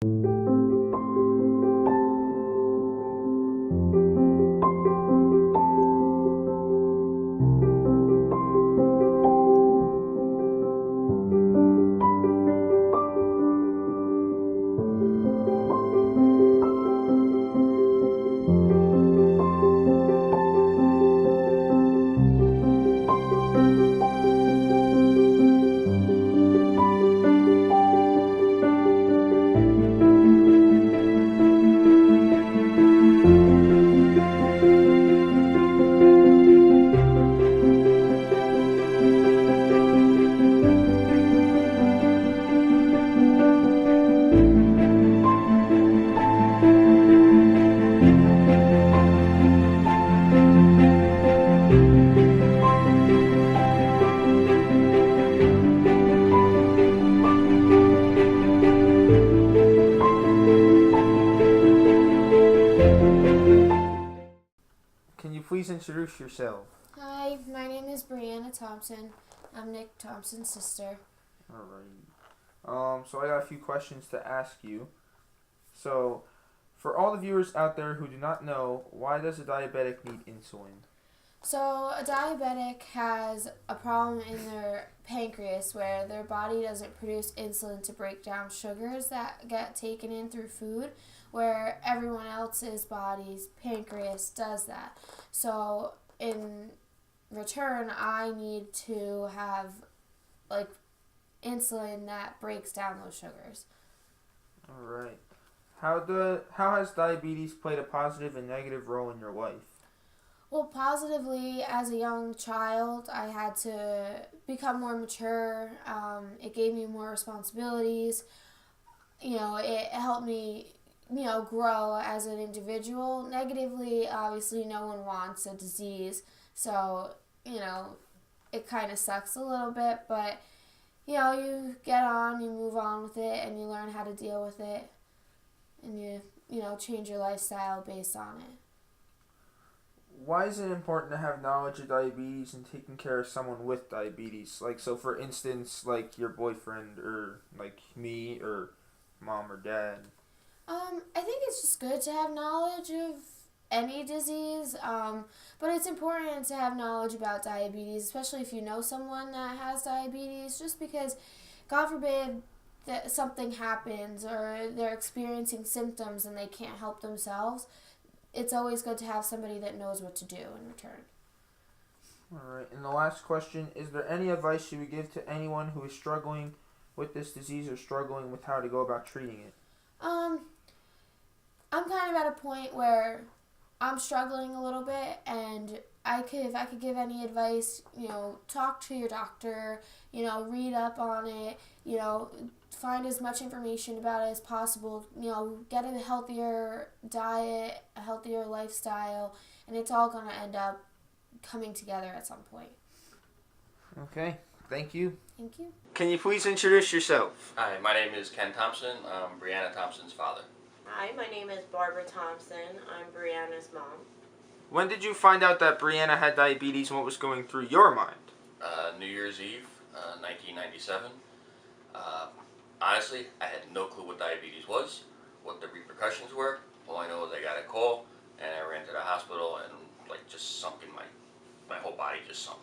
Can you please introduce yourself? Hi, my name is Brianna Thompson. I'm Nick Thompson's sister. Alright. So I got a few questions to ask you. So, for all the viewers out there who do not know, why does a diabetic need insulin? So, a diabetic has a problem in their pancreas where their body doesn't produce insulin to break down sugars that get taken in through food, where everyone else's body's pancreas does that. So, in return, I need to have insulin that breaks down those sugars. Alright. How has diabetes played a positive and negative role in your life? Well, positively, as a young child, I had to become more mature. It gave me more responsibilities. It helped me, grow as an individual. Negatively, obviously, no one wants a disease. So, it kind of sucks a little bit. But, you get on, you move on with it, and you learn how to deal with it. And you change your lifestyle based on it. Why is it important to have knowledge of diabetes and taking care of someone with diabetes? So for instance, your boyfriend or me or mom or dad. I think it's just good to have knowledge of any disease, but it's important to have knowledge about diabetes, especially if you know someone that has diabetes, just because, God forbid, that something happens or they're experiencing symptoms and they can't help themselves. It's always good to have somebody that knows what to do in return. Alright, and the last question, is there any advice you would give to anyone who is struggling with this disease or struggling with how to go about treating it? I'm kind of at a point where I'm struggling a little bit, and if I could give any advice, talk to your doctor, read up on it, find as much information about it as possible, get a healthier diet, a healthier lifestyle, and it's all going to end up coming together at some point. Okay, thank you. Thank you. Can you please introduce yourself? Hi, my name is Ken Thompson. I'm Brianna Thompson's father. Hi, my name is Barbara Thompson. I'm Brianna's mom. When did you find out that Brianna had diabetes and what was going through your mind? New Year's Eve, 1997. Honestly, I had no clue what diabetes was, what the repercussions were. All I know is I got a call, and I ran to the hospital, and just sunk in my whole body just sunk.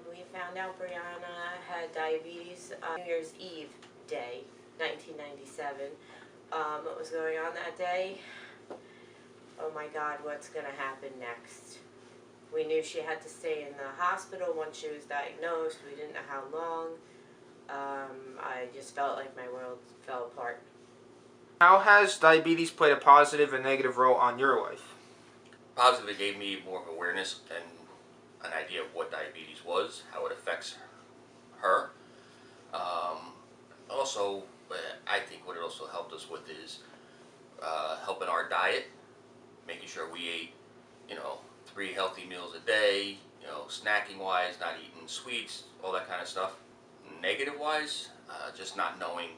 We found out Brianna had diabetes New Year's Eve day, 1997. What was going on that day? Oh my God, what's going to happen next? We knew she had to stay in the hospital once she was diagnosed. We didn't know how long. I just felt like my world fell apart. How has diabetes played a positive and negative role on your life? Positive, it gave me more awareness and an idea of what diabetes was, how it affects her. Also, I think what it also helped us with is helping our diet, making sure we ate, 3 healthy meals a day, snacking wise, not eating sweets, all that kind of stuff. Negative wise, just not knowing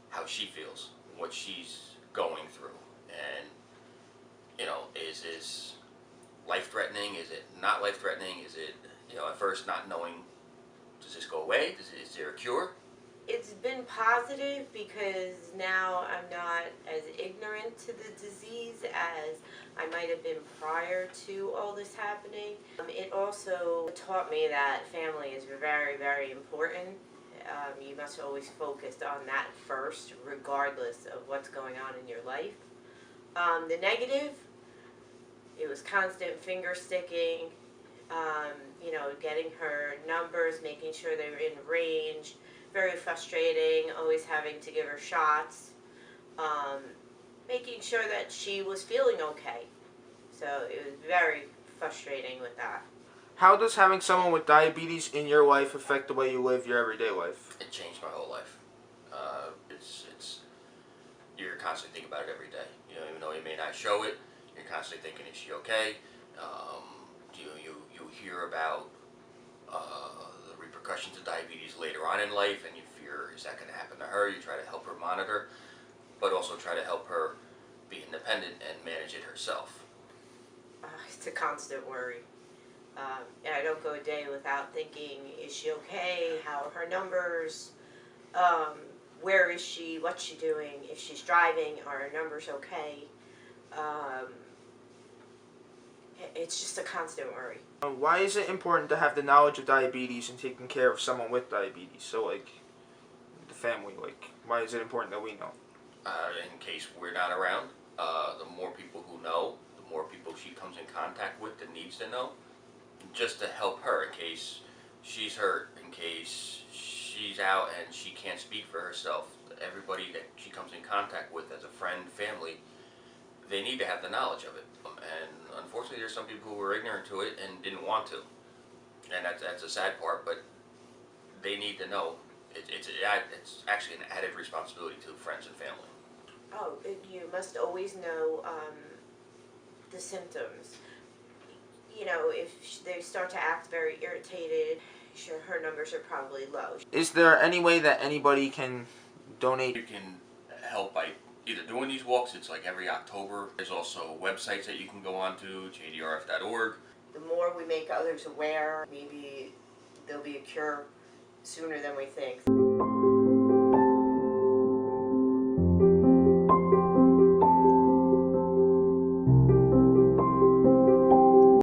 how she feels, what she's going through, and is this life threatening? Is it not life threatening? Is it at first not knowing, does this go away? Is there a cure? It's been positive because now I'm not as ignorant to the disease as I might have been prior to all this happening. It also taught me that family is very, very important. You must always focus on that first, regardless of what's going on in your life. The negative, it was constant finger sticking, getting her numbers, making sure they were in range. Very frustrating, always having to give her shots, making sure that she was feeling okay. So it was very frustrating with that. How does having someone with diabetes in your life affect the way you live your everyday life? It changed my whole life. It's you're constantly thinking about it every day. Even though you may not show it, you're constantly thinking, is she okay? You hear about the repercussions of diabetes later on in life, and you fear, is that going to happen to her? You try to help her monitor, but also try to help her be independent and manage it herself. It's a constant worry. And I don't go a day without thinking, is she okay? How are her numbers? Where is she? What's she doing? If she's driving, are her numbers okay? It's just a constant worry. Why is it important to have the knowledge of diabetes and taking care of someone with diabetes? So, the family, why is it important that we know? In case we're not around, the more people who know, the more people she comes in contact with that needs to know, just to help her in case she's hurt, in case she's out and she can't speak for herself. Everybody that she comes in contact with as a friend, family, they need to have the knowledge of it. And unfortunately, there's some people who were ignorant to it and didn't want to. And that's a sad part, but they need to know. It's actually an added responsibility to friends and family. Oh, you must always know the symptoms. If they start to act very irritated, sure, her numbers are probably low. Is there any way that anybody can donate? You can help by either doing these walks. It's like every October. There's also websites that you can go on to, jdrf.org. The more we make others aware, maybe there'll be a cure sooner than we think.